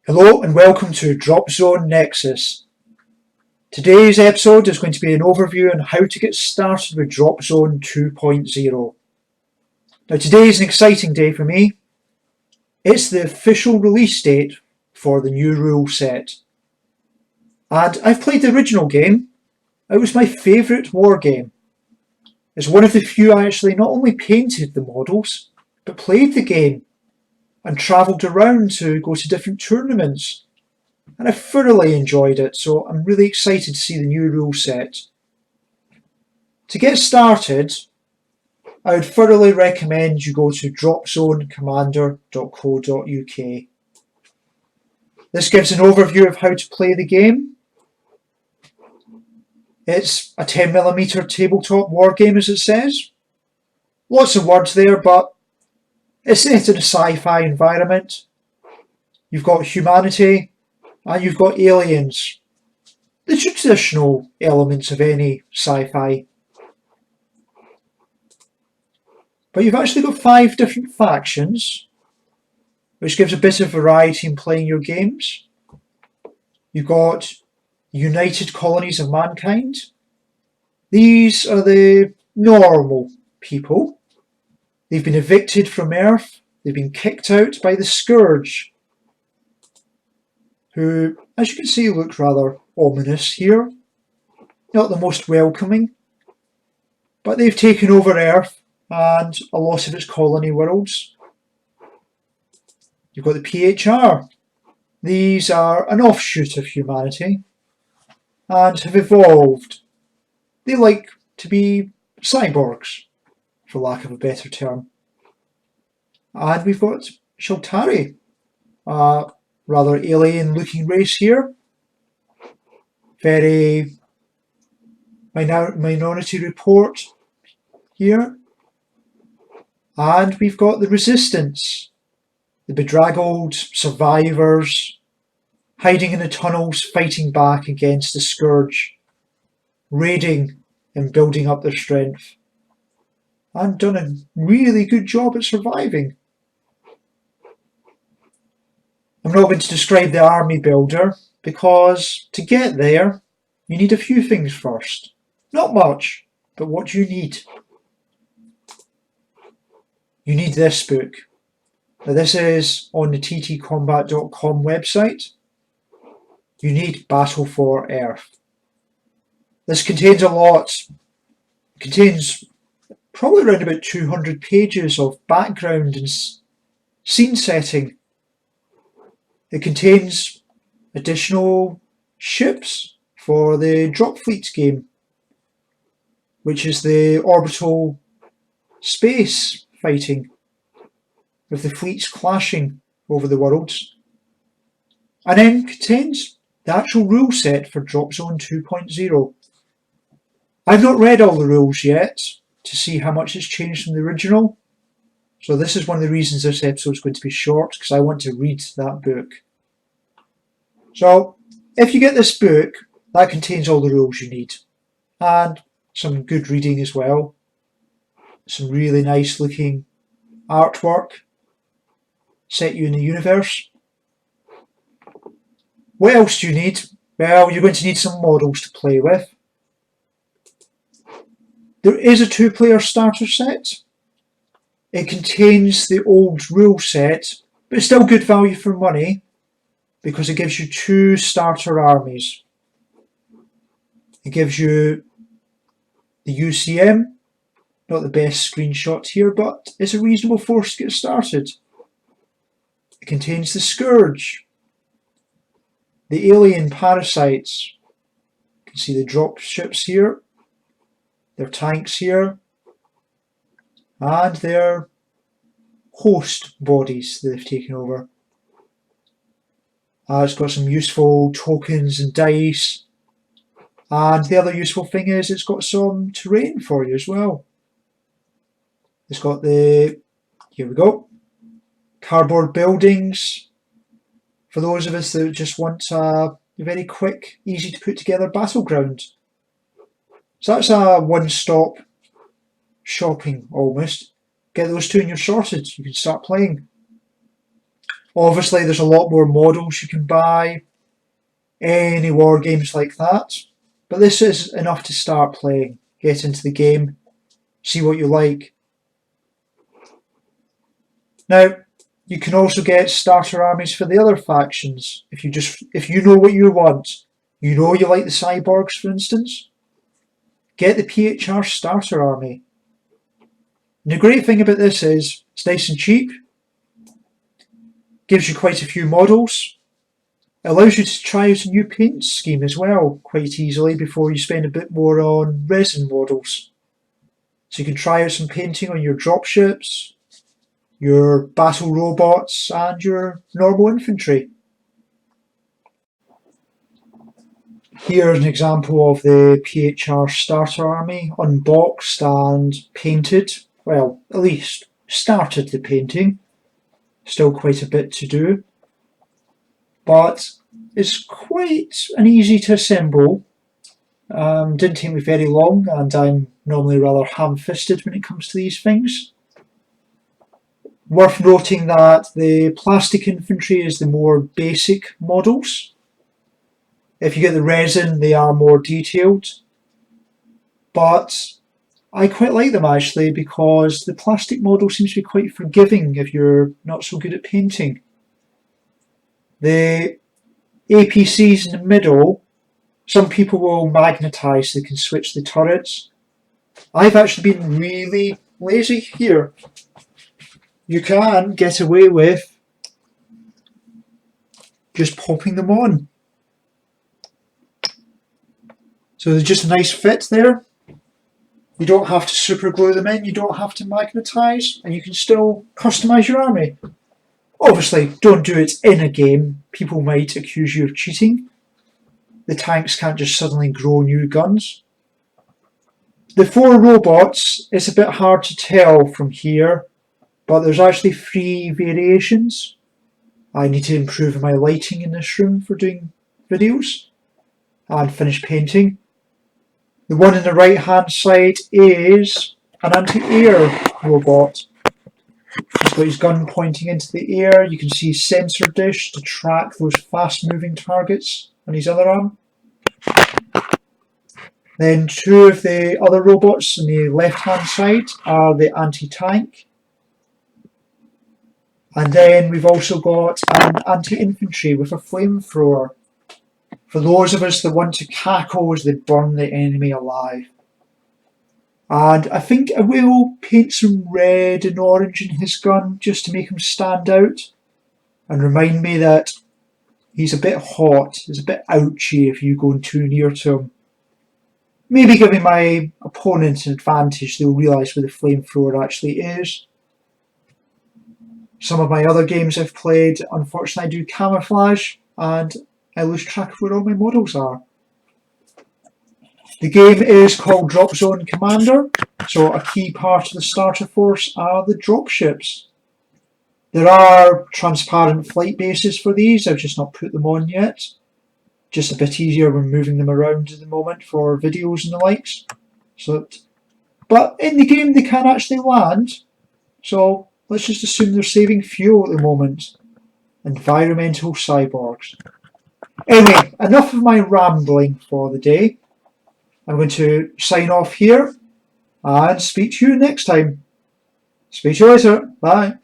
Hello and welcome to Dropzone Nexus. Today's episode is going to be an overview on how to get started with Dropzone 2.0. Now today is an exciting day for me. It's the official release date for the new rule set. And I've played the original game. It was my favourite war game. It's one of the few I actually not only painted the models, but played the game and travelled around to go to different tournaments. And I thoroughly enjoyed it, so I'm really excited to see the new rule set. To get started, I would thoroughly recommend you go to dropzonecommander.co.uk. This gives an overview of how to play the game. It's a 10mm tabletop war game, as it says. Lots of words there, but it's set in a sci-fi environment. You've got humanity and you've got aliens. The traditional elements of any sci-fi. But you've actually got 5 different factions, which gives a bit of variety in playing your games. You've got United Colonies of Mankind. These are the normal people. They've been evicted from Earth. They've been kicked out by the Scourge, who, as you can see, look rather ominous here. Not the most welcoming. But they've taken over Earth and a lot of its colony worlds. You've got the PHR. These are an offshoot of humanity and have evolved. They like to be cyborgs, for lack of a better term. And we've got Shaltari, a rather alien looking race here. Very Minority Report here. And we've got the Resistance, the bedraggled survivors, hiding in the tunnels, fighting back against the Scourge, raiding and building up their strength. And done a really good job at surviving. I'm not going to describe the army builder because to get there you need a few things first. Not much, but what you need. You need this book. Now this is on the ttcombat.com website. You need Battle for Earth. This contains a lot. It contains probably around about 200 pages of background and scene setting. It contains additional ships for the Drop Fleet game, which is the orbital space fighting with the fleets clashing over the worlds. And then contains the actual rule set for Dropzone 2.0. I've not read all the rules yet to see how much has changed from the original. So this is one of the reasons this episode is going to be short, because I want to read that book. So if you get this book, that contains all the rules you need. And some good reading as well. Some really nice looking artwork. Set you in the universe. What else do you need? Well, you're going to need some models to play with. There is a 2-player starter set. It contains the old rule set, but it's still good value for money because it gives you 2 starter armies. It gives you the UCM, not the best screenshot here, but it's a reasonable force to get started. It contains the Scourge, the alien parasites. You can see the drop ships here. Their tanks here, and their host bodies that they've taken over. It's got some useful tokens and dice, and the other useful thing is it's got some terrain for you as well. It's got the, here we go, cardboard buildings for those of us that just want a very quick, easy to put together battleground. So that's a one-stop shopping almost. Get those 2 and you're sorted. You can start playing. Obviously there's a lot more models you can buy, any war games like that, but this is enough to start playing. Get into the game, see what you like. Now, you can also get starter armies for the other factions. If you know what you want, you know you like the cyborgs, for instance, get the PHR starter army. And the great thing about this is it's nice and cheap, gives you quite a few models, allows you to try out a new paint scheme as well quite easily before you spend a bit more on resin models. So you can try out some painting on your dropships, your battle robots and your normal infantry. Here's an example of the PHR starter army, unboxed and painted. Well, at least started the painting. Still quite a bit to do. But it's quite an easy to assemble. Didn't take me very long, and I'm normally rather ham-fisted when it comes to these things. Worth noting that the plastic infantry is the more basic models. If you get the resin, they are more detailed. But I quite like them actually, because the plastic model seems to be quite forgiving if you're not so good at painting. The APCs in the middle, some people will magnetise, they can switch the turrets. I've actually been really lazy here. You can get away with just popping them on. So there's just a nice fit there. You don't have to super glue them in, you don't have to magnetise, and you can still customise your army. Obviously, don't do it in a game. People might accuse you of cheating. The tanks can't just suddenly grow new guns. The 4 robots, it's a bit hard to tell from here, but there's actually 3 variations. I need to improve my lighting in this room for doing videos and finish painting. The one on the right hand side is an anti-air robot. He's got his gun pointing into the air. You can see sensor dish to track those fast moving targets on his other arm. Then 2 of the other robots on the left hand side are the anti-tank. And then we've also got an anti-infantry with a flamethrower. For those of us that want to cackle as they burn the enemy alive. And I think I will paint some red and orange in his gun just to make him stand out and remind me that he's a bit hot, he's a bit ouchy if you go too near to him. Maybe giving my opponent an advantage, they'll realise where the flamethrower actually is. Some of my other games I've played, unfortunately I do camouflage and I lose track of where all my models are. The game is called Dropzone Commander, so a key part of the starter force are the dropships. There are transparent flight bases for these, I've just not put them on yet. Just a bit easier when moving them around at the moment for videos and the likes. But in the game they can actually land, so let's just assume they're saving fuel at the moment. Environmental cyborgs. Anyway, enough of my rambling for the day. I'm going to sign off here and speak to you next time. Speak to you later. Bye.